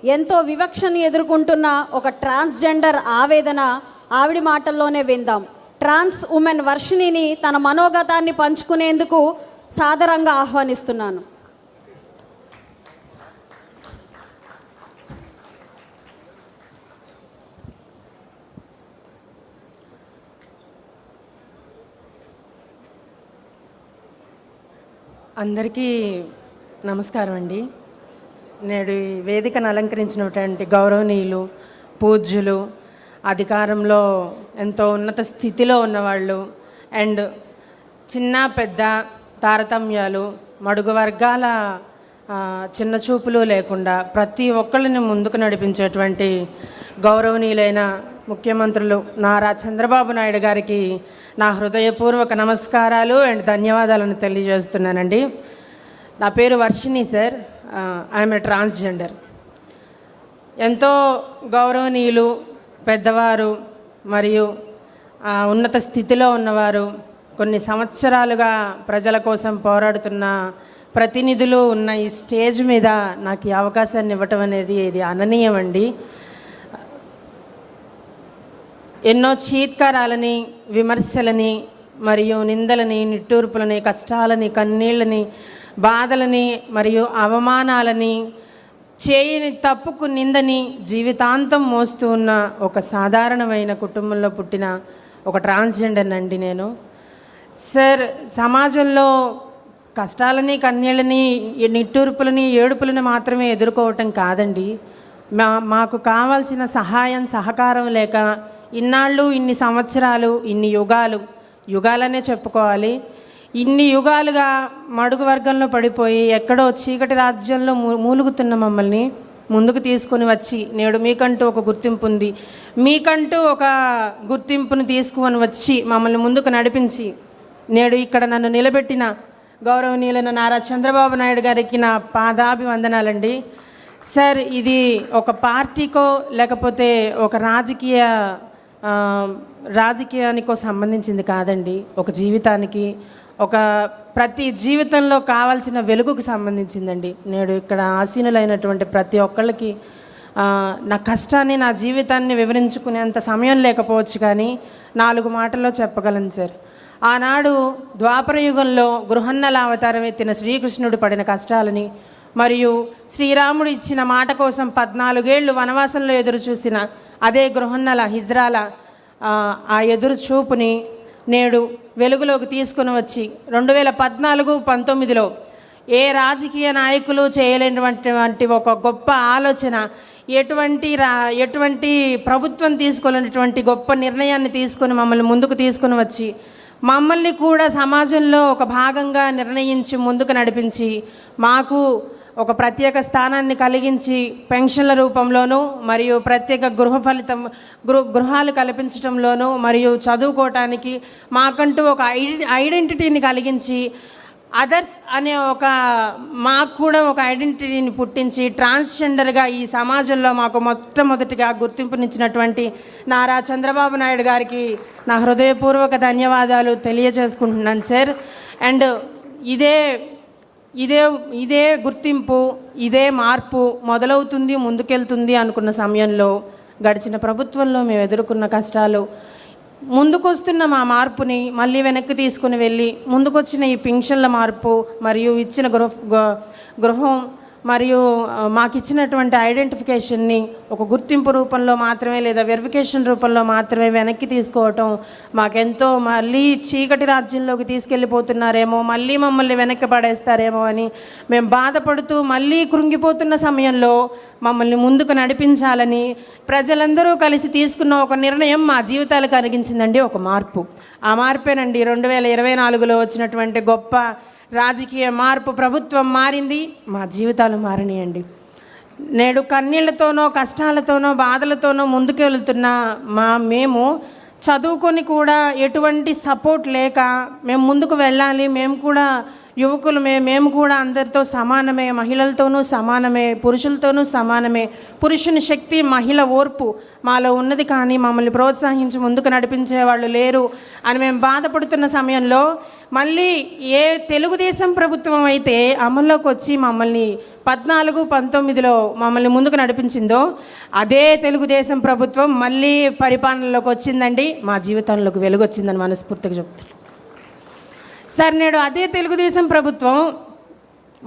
ఎంతో వివక్షను ఎదుర్కొంటున్న ఒక ట్రాన్స్జెండర్ ఆవేదన ఆవిడ మాటల్లోనే విందాం. ట్రాన్స్ ఉమెన్ వర్షిణిని తన మనోగతాన్ని పంచుకునేందుకు సాదరంగా ఆహ్వానిస్తున్నాను. అందరికీ నమస్కారం అండి. నేడు ఈ వేదికను అలంకరించినటువంటి గౌరవనీయులు, పూజ్యులు, అధికారంలో ఎంతో ఉన్నత స్థితిలో ఉన్నవాళ్ళు అండ్ చిన్న పెద్ద తారతమ్యాలు, మడుగు వర్గాల చిన్న చూపులు లేకుండా ప్రతి ఒక్కళ్ళని ముందుకు నడిపించేటువంటి గౌరవనీయులైన ముఖ్యమంత్రులు నారా చంద్రబాబు నాయుడు గారికి నా హృదయపూర్వక నమస్కారాలు అండ్ ధన్యవాదాలను తెలియజేస్తున్నానండి. నా పేరు Varshini sir. I'm a transgender. ఎంతో గౌరవనీయులు, పెద్దవారు మరియు ఉన్నత స్థితిలో ఉన్నవారు, కొన్ని సంవత్సరాలుగా ప్రజల కోసం పోరాడుతున్న ప్రతినిధులు ఉన్న ఈ స్టేజ్ మీద నాకు ఈ అవకాశాన్ని ఇవ్వటం అనేది ఇది అననీయమండి. ఎన్నో చీత్కారాలని, విమర్శలని మరియు నిందలని, నిట్టూర్పులని, కష్టాలని, కన్నీళ్ళని, బాధలని మరియు అవమానాలని, చేయని తప్పుకు నిందని జీవితాంతం మోస్తూ ఉన్న ఒక సాధారణమైన కుటుంబంలో పుట్టిన ఒక ట్రాన్స్జెండర్ అండి నేను. సార్, సమాజంలో కష్టాలని, కన్నీళ్ళని, నిట్టూర్పులని, ఏడుపులని మాత్రమే ఎదుర్కోవటం కాదండి. మాకు కావాల్సిన సహాయం, సహకారం లేక ఇన్నాళ్ళు, ఇన్ని సంవత్సరాలు, ఇన్ని యుగాలనే చెప్పుకోవాలి, ఇన్ని యుగాలుగా మడుగు వర్గంలో పడిపోయి ఎక్కడో చీకటి రాజ్యంలో మూలుగుతున్న మమ్మల్ని ముందుకు తీసుకొని వచ్చి నేడు మీకంటూ ఒక గుర్తింపు ఉంది, మీకంటూ ఒక గుర్తింపును తీసుకొని వచ్చి మమ్మల్ని ముందుకు నడిపించి నేడు ఇక్కడ నన్ను నిలబెట్టిన గౌరవనీయులైన నారా చంద్రబాబు నాయుడు గారికి నా పాదాభివందనాలండి. సార్, ఇది ఒక పార్టీకో లేకపోతే ఒక రాజకీయానికో సంబంధించింది కాదండి. ఒక జీవితానికి, ఒక ప్రతి జీవితంలో కావాల్సిన వెలుగుకు సంబంధించిందండి. నేడు ఇక్కడ ఆసీనులైనటువంటి ప్రతి ఒక్కళ్ళకి నా కష్టాన్ని, నా జీవితాన్ని వివరించుకునేంత సమయం లేకపోవచ్చు, కానీ 4 మాటల్లో చెప్పగలను సార్. ఆనాడు ద్వాపర యుగంలో గృహన్నల అవతారం ఎత్తిన శ్రీకృష్ణుడు పడిన కష్టాలని మరియు శ్రీరాముడు ఇచ్చిన మాట కోసం 14 ఏళ్ళు వనవాసంలో ఎదురు చూసిన అదే గృహన్నల, హిజ్రాల ఆ ఎదురు చూపుని నేడు వెలుగులోకి తీసుకుని వచ్చి 2014-19లో ఏ రాజకీయ నాయకులు చేయలేనటువంటి ఒక గొప్ప ఆలోచన, ఎటువంటి ప్రభుత్వం తీసుకోలేనటువంటి గొప్ప నిర్ణయాన్ని తీసుకొని మమ్మల్ని ముందుకు తీసుకుని వచ్చి మమ్మల్ని కూడా సమాజంలో ఒక భాగంగా నిర్ణయించి ముందుకు నడిపించి మాకు ఒక ప్రత్యేక స్థానాన్ని కలిగించి పెన్షన్ల రూపంలోనూ మరియు ప్రత్యేక గృహాలు కల్పించడంలోనూ మరియు చదువుకోవటానికి మాకంటూ ఒక ఐడెంటిటీని కలిగించి అదర్స్ అనే మాకు కూడా ఒక ఐడెంటిటీని పుట్టించి ట్రాన్స్జెండర్గా ఈ సమాజంలో మాకు మొట్టమొదటిగా గుర్తింపునిచ్చినటువంటి నారా చంద్రబాబు నాయుడు గారికి నా హృదయపూర్వక ధన్యవాదాలు తెలియజేసుకుంటున్నాను సార్. అండ్ ఇదే గుర్తింపు, ఇదే మార్పు మొదలవుతుంది, ముందుకెళ్తుంది అనుకున్న సమయంలో గడిచిన ప్రభుత్వంలో మేము ఎదుర్కొన్న కష్టాలు, ముందుకొస్తున్న మా మార్పుని మళ్ళీ వెనక్కి తీసుకుని వెళ్ళి ముందుకొచ్చిన ఈ పెన్షన్ల మార్పు మరియు ఇచ్చిన గృహం మరియు మాకు ఇచ్చినటువంటి ఐడెంటిఫికేషన్ని ఒక గుర్తింపు రూపంలో మాత్రమే లేదా వెరిఫికేషన్ రూపంలో మాత్రమే వెనక్కి తీసుకోవటం మాకెంతో మళ్ళీ చీకటి రాజ్యంలోకి తీసుకెళ్ళిపోతున్నారేమో, మళ్ళీ మమ్మల్ని వెనక్కి పడేస్తారేమో అని మేము బాధపడుతూ మళ్ళీ కృంగిపోతున్న సమయంలో మమ్మల్ని ముందుకు నడిపించాలని ప్రజలందరూ కలిసి తీసుకున్న ఒక నిర్ణయం మా జీవితాలు కలిగించిందండి ఒక మార్పు. ఆ మార్పేనండి 2024లో వచ్చినటువంటి గొప్ప రాజకీయ మార్పు. ప్రభుత్వం మారింది, మా జీవితాలు మారినాయండి. నేడు కన్నీళ్లతోనో, కష్టాలతోనో, బాధలతోనో ముందుకు వెళుతున్న మేము చదువుకొని కూడా ఎటువంటి సపోర్ట్ లేక మేము ముందుకు వెళ్ళాలి, మేము కూడా యువకులమే, మేము కూడా అందరితో సమానమే, మహిళలతోనూ సమానమే, పురుషులతోనూ సమానమే, పురుషుని శక్తి మహిళ ఓర్పు మాలో ఉన్నది, కానీ మమ్మల్ని ప్రోత్సహించి ముందుకు నడిపించే వాళ్ళు లేరు అని మేము బాధపడుతున్న సమయంలో మళ్ళీ ఏ తెలుగుదేశం ప్రభుత్వం అయితే అమల్లోకి వచ్చి మమ్మల్ని 14-19లో మమ్మల్ని ముందుకు నడిపించిందో అదే తెలుగుదేశం ప్రభుత్వం మళ్ళీ పరిపాలనలోకి వచ్చిందండి. మా జీవితంలోకి వెలుగు వచ్చిందని మనస్ఫూర్తిగా చెప్తున్నాను సార్. నేడు అదే తెలుగుదేశం ప్రభుత్వం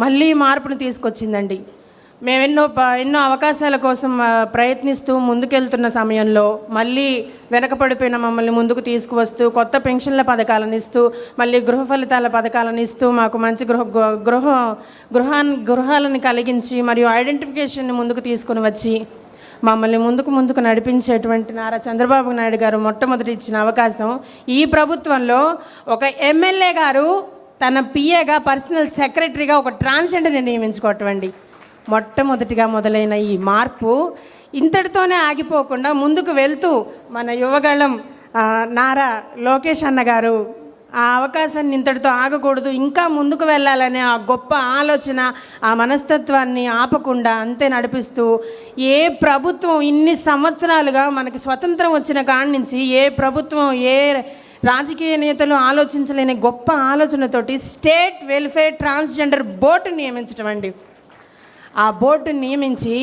మళ్ళీ మార్పును తీసుకొచ్చిందండి. మేము ఎన్నో అవకాశాల కోసం ప్రయత్నిస్తూ ముందుకెళ్తున్న సమయంలో మళ్ళీ వెనకపడిపోయిన మమ్మల్ని ముందుకు తీసుకువస్తూ కొత్త పెన్షన్ల పథకాలను ఇస్తూ మళ్ళీ గృహ ఫలితాల పథకాలను ఇస్తూ మాకు మంచి గృహాలను కలిగించి మరియు ఐడెంటిఫికేషన్ని ముందుకు తీసుకుని వచ్చి మమ్మల్ని ముందుకు నడిపించేటువంటి నారా చంద్రబాబు నాయుడు గారు మొట్టమొదటి ఇచ్చిన అవకాశం. ఈ ప్రభుత్వంలో ఒక ఎమ్మెల్యే గారు తన పిఏగా పర్సనల్ సెక్రటరీగా ఒక ట్రాన్స్జెండర్ని నియమించుకోవటం అండి. మొట్టమొదటిగా మొదలైన ఈ మార్పు ఇంతటితోనే ఆగిపోకుండా ముందుకు వెళ్తూ మన యువగళం నారా లోకేష్ అన్న గారు ఆ అవకాశాన్ని ఇంతటితో ఆగకూడదు, ఇంకా ముందుకు వెళ్ళాలనే ఆ గొప్ప ఆలోచన, ఆ మనస్తత్వాన్ని ఆపకుండా అంతే నడిపిస్తూ ఏ ప్రభుత్వం ఇన్ని సంవత్సరాలుగా మనకి స్వతంత్రం వచ్చిన కాడి నుంచి ఏ ప్రభుత్వం ఏ రాజకీయ నేతలు ఆలోచించలేని గొప్ప ఆలోచనతోటి స్టేట్ వెల్ఫేర్ ట్రాన్స్జెండర్ బోర్డు నియమించడం అండి. ఆ బోర్డు నియమించి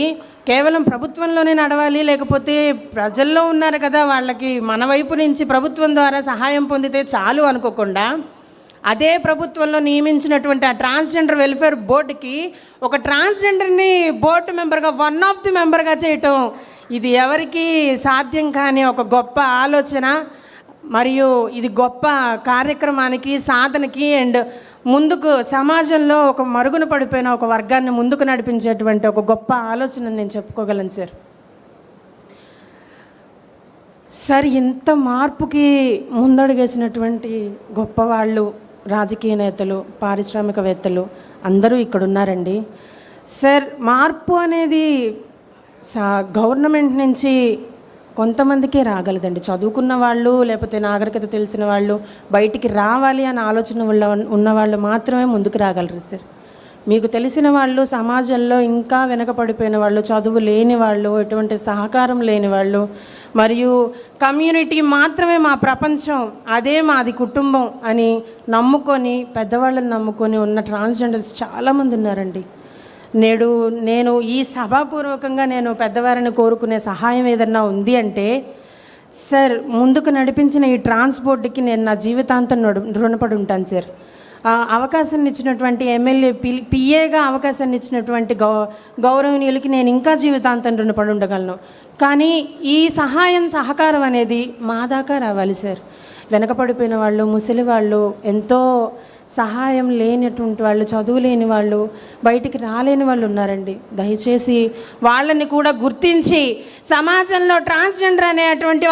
కేవలం ప్రభుత్వంలోనే నడవాలి, లేకపోతే ప్రజల్లో ఉన్నారు కదా వాళ్ళకి మన వైపు నుంచి ప్రభుత్వం ద్వారా సహాయం పొందితే చాలు అనుకోకుండా అదే ప్రభుత్వంలో నియమించినటువంటి ఆ ట్రాన్స్జెండర్ వెల్ఫేర్ బోర్డుకి ఒక ట్రాన్స్జెండర్ని బోర్డు మెంబర్గా వన్ ఆఫ్ ది మెంబర్గా చేయటం ఇది ఎవరికి సాధ్యం కాని ఒక గొప్ప ఆలోచన. మరియు ఇది గొప్ప కార్యక్రమానికి సాధనకి అండ్ ముందుకు సమాజంలో ఒక మరుగున పడిపోయిన ఒక వర్గాన్ని ముందుకు నడిపించేటువంటి ఒక గొప్ప ఆలోచన నేను చెప్పుకోగలను సార్. సార్, ఇంత మార్పుకి ముందడుగేసినటువంటి గొప్పవాళ్ళు, రాజకీయ నేతలు, పారిశ్రామికవేత్తలు అందరూ ఇక్కడ ఉన్నారండి. సార్, మార్పు అనేది గవర్నమెంట్ నుంచి కొంతమందికే రాగలదండి. చదువుకున్న వాళ్ళు లేకపోతే నాగరికత తెలిసిన వాళ్ళు బయటికి రావాలి అనే ఆలోచన ఉన్నవాళ్ళు మాత్రమే ముందుకు రాగలరు సార్. మీకు తెలిసిన వాళ్ళు సమాజంలో ఇంకా వెనకపడిపోయిన వాళ్ళు, చదువు లేని వాళ్ళు, ఎటువంటి సహకారం లేని వాళ్ళు మరియు కమ్యూనిటీ మాత్రమే మా ప్రపంచం, అదే మాది కుటుంబం అని నమ్ముకొని పెద్దవాళ్ళని నమ్ముకొని ఉన్న ట్రాన్స్జెండర్స్ చాలామంది ఉన్నారండి. నేడు నేను ఈ సభాపూర్వకంగా నేను పెద్దవారిని కోరుకునే సహాయం ఏదన్నా ఉంది అంటే సార్, ముందుకు నడిపించిన ఈ ట్రాన్స్పోర్ట్కి నేను నా జీవితాంతం రుణపడి ఉంటాను సార్. అవకాశాన్ని ఇచ్చినటువంటి ఎమ్మెల్యే పిఏగా అవకాశాన్ని ఇచ్చినటువంటి గౌరవనీయులకి నేను ఇంకా జీవితాంతం రుణపడి ఉండగలను. కానీ ఈ సహకారం అనేది మా దాకా రావాలి సార్. వెనకపడిపోయిన వాళ్ళు, ముసలి వాళ్ళు, ఎంతో సహాయం లేనటువంటి వాళ్ళు, చదువు లేని వాళ్ళు, బయటికి రాలేని వాళ్ళు ఉన్నారండి. దయచేసి వాళ్ళని కూడా గుర్తించి సమాజంలో ట్రాన్స్జెండర్ అనేటువంటి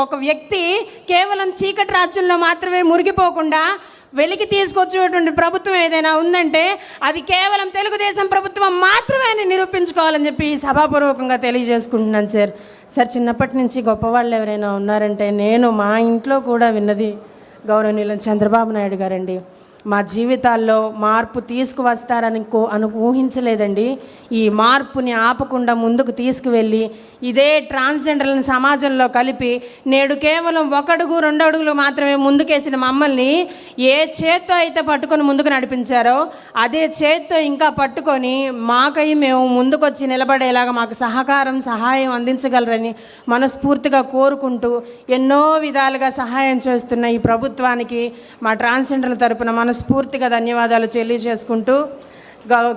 ఒక వ్యక్తి కేవలం చీకటి రాజ్యంలో మాత్రమే మురిగిపోకుండా వెలికి తీసుకొచ్చేటువంటి ప్రభుత్వం ఏదైనా ఉందంటే అది కేవలం తెలుగుదేశం ప్రభుత్వం మాత్రమే అని నిరూపించుకోవాలని చెప్పి సభాపూర్వకంగా తెలియజేసుకుంటున్నాను సార్. సార్, చిన్నప్పటి నుంచి గొప్పవాళ్ళు ఎవరైనా ఉన్నారంటే నేను మా ఇంట్లో కూడా విన్నది గౌరవనీయులు చంద్రబాబు నాయుడు గారండి. మా జీవితాల్లో మార్పు తీసుకువస్తారని ఊహించలేదండి. ఈ మార్పుని ఆపకుండా ముందుకు తీసుకువెళ్ళి ఇదే ట్రాన్స్జెండర్లను సమాజంలో కలిపి నేడు కేవలం 1 అడుగు 2 అడుగులు మాత్రమే ముందుకేసిన మమ్మల్ని ఏ చేత్తో అయితే పట్టుకొని ముందుకు నడిపించారో అదే చేత్తో ఇంకా పట్టుకొని మాకై మేము ముందుకొచ్చి నిలబడేలాగా మాకు సహాయం అందించగలరని మనస్ఫూర్తిగా కోరుకుంటూ ఎన్నో విధాలుగా సహాయం చేస్తున్న ఈ ప్రభుత్వానికి మా ట్రాన్స్జెండర్ల తరపున మనస్ఫూర్తిగా ధన్యవాదాలు తెలియజేసుకుంటూ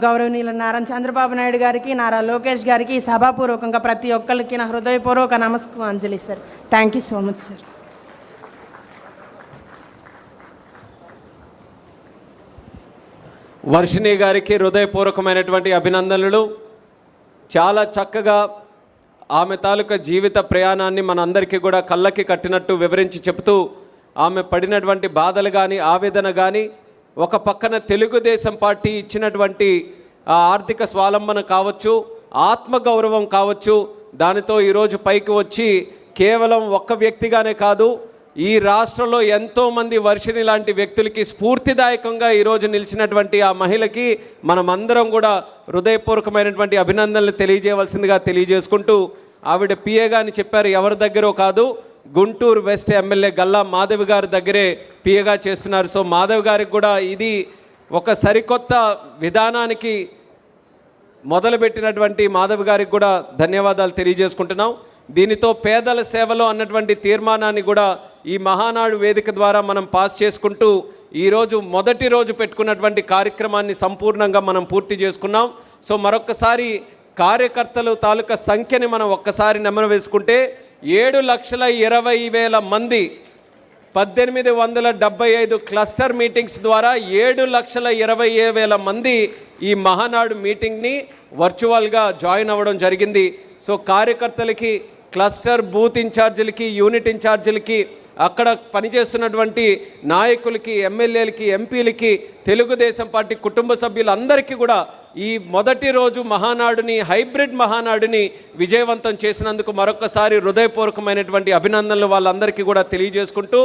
గౌరవనీయులు నారా చంద్రబాబు నాయుడు గారికి, నారా లోకేష్ గారికి సభాపూర్వకంగా ప్రతి ఒక్కరికి నా హృదయపూర్వక నమస్కారాంజలి sir. Thank you so much sir. Varshini గారికి హృదయపూర్వకమైనటువంటి అభినందనలు. చాలా చక్కగా ఆమె తాలూకా జీవిత ప్రయాణాన్ని మనందరికీ కూడా కళ్ళకి కట్టినట్టు వివరించి చెబుతూ ఆమె పడినటువంటి బాధలు కానీ ఆవేదన కానీ, ఒక పక్కన తెలుగుదేశం పార్టీ ఇచ్చినటువంటి ఆర్థిక స్వావలంబన కావచ్చు, ఆత్మగౌరవం కావచ్చు, దానితో ఈరోజు పైకి వచ్చి కేవలం ఒక్క వ్యక్తిగానే కాదు ఈ రాష్ట్రంలో ఎంతోమంది వర్షిణి లాంటి వ్యక్తులకి స్ఫూర్తిదాయకంగా ఈరోజు నిలిచినటువంటి ఆ మహిళకి మనమందరం కూడా హృదయపూర్వకమైనటువంటి అభినందనలు తెలియజేయవలసిందిగా తెలియజేసుకుంటూ, ఆవిడ పిఏగా అని చెప్పారు, ఎవరి దగ్గరో కాదు, గుంటూరు వెస్ట్ ఎమ్మెల్యే గల్లా మాధవి గారి దగ్గరే పిఏగా చేస్తున్నారు. సో మాధవ్ గారికి కూడా ఇది ఒక సరికొత్త విధానానికి మొదలుపెట్టినటువంటి మాధవ్ గారికి కూడా ధన్యవాదాలు తెలియజేసుకుంటున్నాం. దీనితో పేదల సేవలో అన్నటువంటి తీర్మానాన్ని కూడా ఈ మహానాడు వేదిక ద్వారా మనం పాస్ చేసుకుంటూ ఈరోజు మొదటి రోజు పెట్టుకున్నటువంటి కార్యక్రమాన్ని సంపూర్ణంగా మనం పూర్తి చేసుకున్నాం. సో మరొక్కసారి కార్యకర్తలు తాలూకా సంఖ్యని మనం ఒక్కసారి నెమరు వేసుకుంటే 7,20,000 మంది 1875 క్లస్టర్ మీటింగ్స్ ద్వారా 7,20,000 మంది ఈ మహానాడు మీటింగ్ని వర్చువల్గా జాయిన్ అవ్వడం జరిగింది. సో కార్యకర్తలకి, క్లస్టర్ బూత్ ఇన్ఛార్జీలకి, యూనిట్ ఇన్ఛార్జీలకి, అక్కడ పనిచేస్తున్నటువంటి నాయకులకి, ఎమ్మెల్యేలకి, ఎంపీలకి, తెలుగుదేశం పార్టీ కుటుంబ సభ్యులందరికీ కూడా ఈ మొదటి రోజు మహానాడుని, హైబ్రిడ్ మహానాడుని విజయవంతం చేసినందుకు మరొకసారి హృదయపూర్వకమైనటువంటి అభినందనలు వాళ్ళందరికీ కూడా తెలియజేసుకుంటూ